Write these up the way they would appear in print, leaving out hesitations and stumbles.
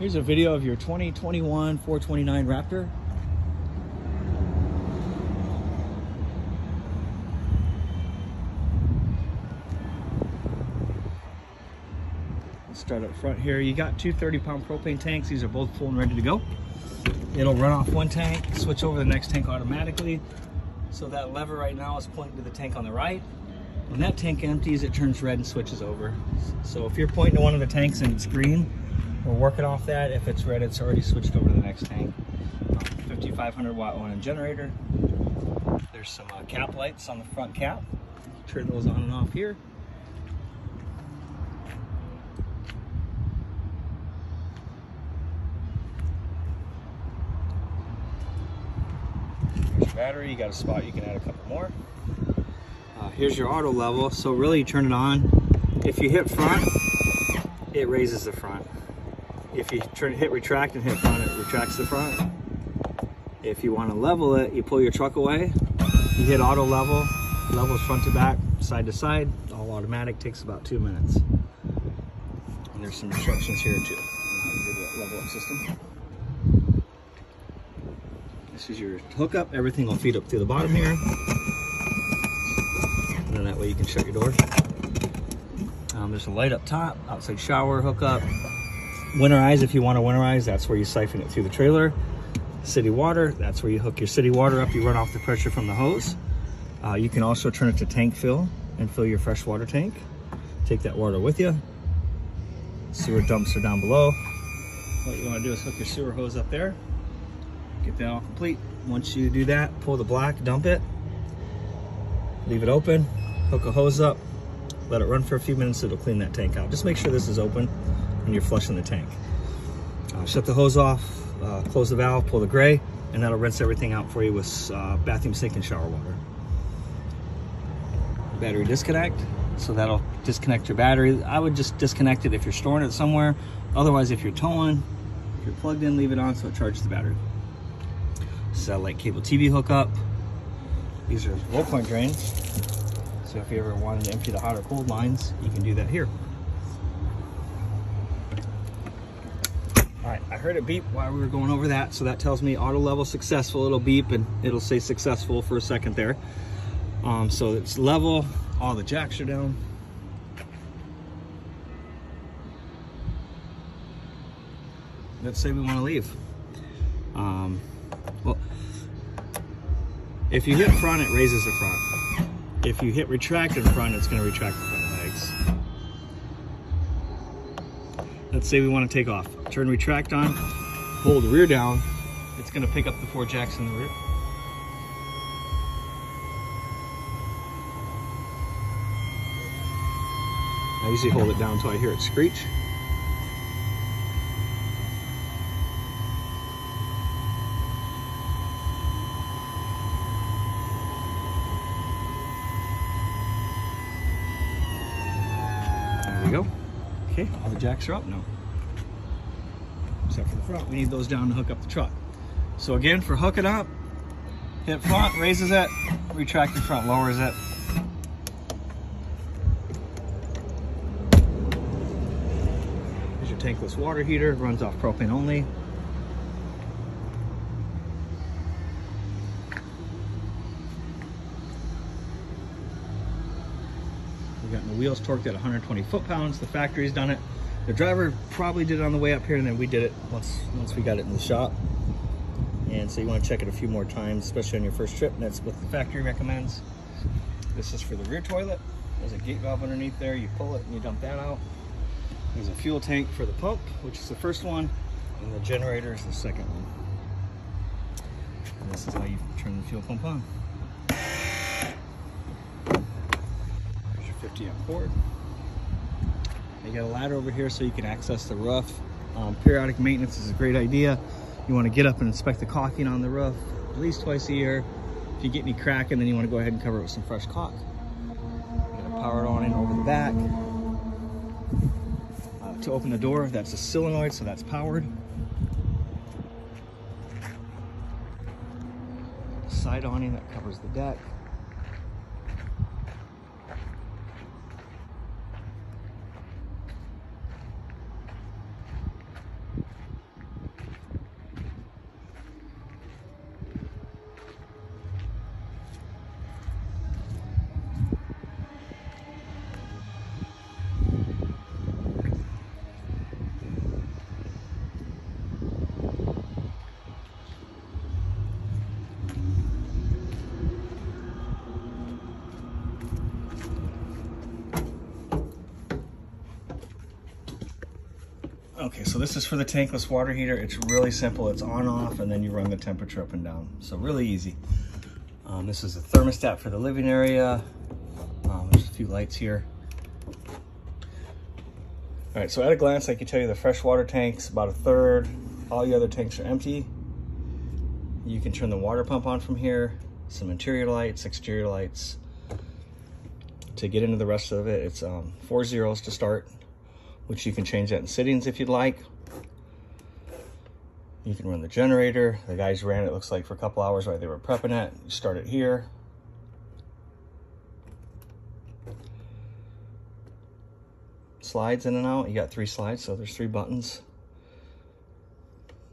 Here's a video of your 2021 429 Raptor. Let's start up front here. You got two 30-pound propane tanks. These are both full and ready to go. It'll run off one tank, switch over to the next tank automatically. So that lever right now is pointing to the tank on the right. When that tank empties, it turns red and switches over. So if you're pointing to one of the tanks and it's green, we're working off that. If it's red, it's already switched over to the next tank. 5,500 watt on generator. There's some cap lights on the front cap. Turn those on and off here. Here's your battery. You got a spot you can add a couple more. Here's your auto level. So really you turn it on. If you hit front, it raises the front. If you hit retract and hit front, it retracts the front. If you want to level it, you pull your truck away, you hit auto level, levels front to back, side to side, all automatic, takes about 2 minutes. And there's some instructions here too on how to do the level up system. This is your hookup. Everything will feed up through the bottom here. And then that way you can shut your door. There's a light up top, outside shower hookup. Winterize, if you want to winterize, that's where you siphon it through the trailer. City water, that's where you hook your city water up. You run off the pressure from the hose. You can also turn it to tank fill and fill your fresh water tank. Take that water with you. Sewer dumps are down below. What you want to do is hook your sewer hose up there. Get that all complete. Once you do that, pull the black, dump it. Leave it open, hook a hose up, let it run for a few minutes, it'll clean that tank out. Just make sure this is open and you're flushing the tank. Shut the hose off, close the valve, pull the gray, and that'll rinse everything out for you with bathroom sink and shower water. Battery disconnect, so that'll disconnect your battery. I would just disconnect it if you're storing it somewhere. Otherwise, if you're towing, if you're plugged in, leave it on so it charges the battery. Satellite cable TV hookup. These are low point drains. So if you ever wanted to empty the hot or cold lines, you can do that here. All right, I heard it beep while we were going over that, so that tells me auto level successful. It'll beep and it'll say successful for a second there. So it's level, all the jacks are down. Let's say we want to leave. Well, if you hit front, it raises the front. If you hit retract in front, it's going to retract the front legs. Let's say we want to take off. Turn retract on, hold the rear down. It's going to pick up the 4 jacks in the rear. I usually hold it down until I hear it screech. There we go. Okay, all the jacks are up now. Except for the front, we need those down to hook up the truck. So again, for hooking up, hit front, raises it, retract the front, lowers it. Here's your tankless water heater, runs off propane only. We've gotten the wheels torqued at 120 foot-pounds. The factory's done it. The driver probably did it on the way up here, and then we did it once we got it in the shop. And so you want to check it a few more times, especially on your first trip, and that's what the factory recommends. This is for the rear toilet. There's a gate valve underneath there. You pull it and you dump that out. There's a fuel tank for the pump, which is the first one, and the generator is the second one. And this is how you turn the fuel pump on. There's your 50 amp cord. You got a ladder over here so you can access the roof. Periodic maintenance is a great idea. You want to get up and inspect the caulking on the roof at least twice a year. If you get any cracking, then you want to go ahead and cover it with some fresh caulk. You got a power awning over the back. To open the door, that's a solenoid, so that's powered. Side awning that covers the deck. Okay, so this is for the tankless water heater. It's really simple. It's on, off, and then you run the temperature up and down. So really easy. This is a thermostat for the living area. There's a few lights here. All right, so at a glance, I can tell you the freshwater tank's about a third. All the other tanks are empty. You can turn the water pump on from here. Some interior lights, exterior lights. To get into the rest of it, it's 4 zeros to start, which you can change that in settings if you'd like. You can run the generator. The guys ran it, looks like, for a couple hours while they were prepping it. You start it here. Slides in and out. You got 3 slides, so there's 3 buttons.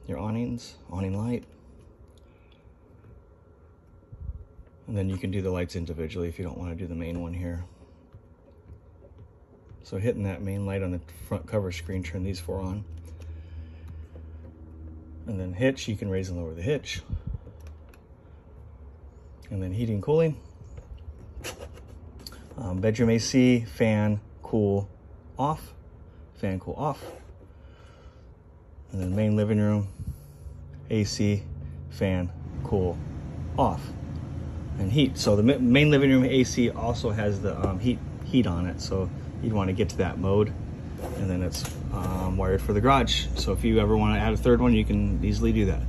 Your awnings, awning light. And then you can do the lights individually if you don't want to do the main one here. So hitting that main light on the front cover screen, turn these 4 on. And then hitch, you can raise and lower the hitch. And then heating, cooling. Bedroom AC, fan, cool, off. Fan, cool, off. And then main living room, AC, fan, cool, off. And heat. So the main living room AC also has the heat on it. So you'd want to get to that mode. And then it's wired for the garage. So if you ever want to add a third one, you can easily do that.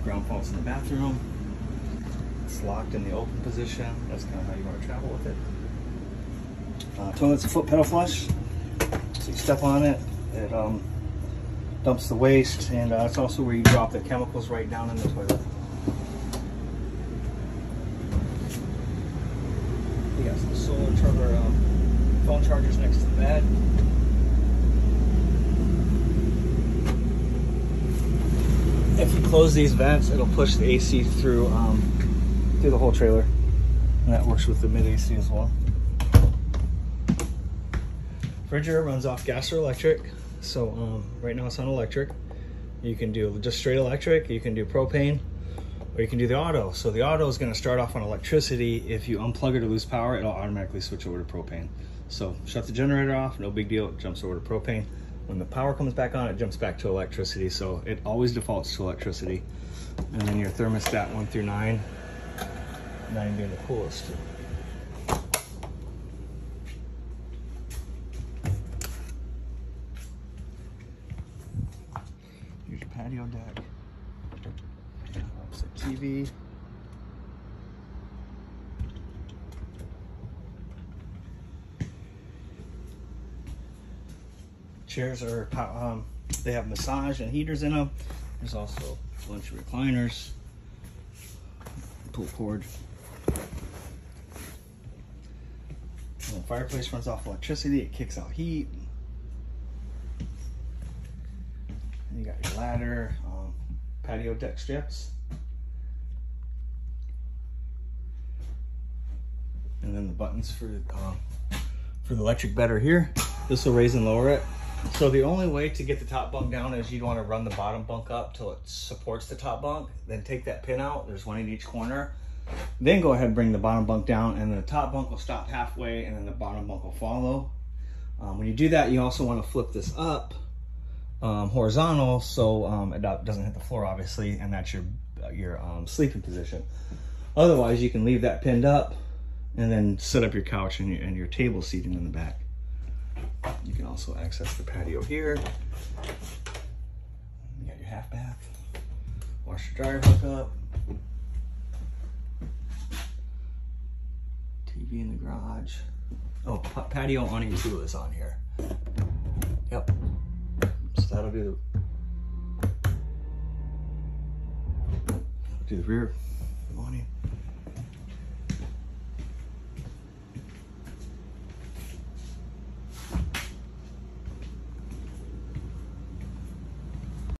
Ground fault's in the bathroom. It's locked in the open position. That's kind of how you want to travel with it. Toilet's a foot pedal flush. So you step on it, it dumps the waste, and it's also where you drop the chemicals right down in the toilet. You got some solar charger, phone chargers next to the bed. If you close these vents, it'll push the AC through the whole trailer, and that works with the mid AC as well. Refrigerator runs off gas or electric. So right now it's on electric. You can do just straight electric, you can do propane, or you can do the auto. So the auto is going to start off on electricity. If you unplug it or lose power, it'll automatically switch over to propane. So shut the generator off, no big deal, it jumps over to propane. When the power comes back on, it jumps back to electricity. So it always defaults to electricity. And then your thermostat 1 through 9, 9 being the coolest. Here's your patio deck. Opposite TV. Chairs are, they have massage and heaters in them. There's also a bunch of recliners. Pull cord. And the fireplace runs off electricity. It kicks out heat. And you got your ladder, patio deck strips. And then the buttons for the electric bed are here. This will raise and lower it. So the only way to get the top bunk down is you'd want to run the bottom bunk up till it supports the top bunk. Then take that pin out. There's one in each corner. Then go ahead and bring the bottom bunk down, and the top bunk will stop halfway, and then the bottom bunk will follow. When you do that, you also want to flip this up horizontal so it doesn't hit the floor, obviously, and that's your sleeping position. Otherwise, you can leave that pinned up and then set up your couch and your table seating in the back. You can also access the patio here. You got your half bath, washer dryer hookup, TV in the garage. Oh, patio awning too is on here. Yep. So that'll do the rear awning.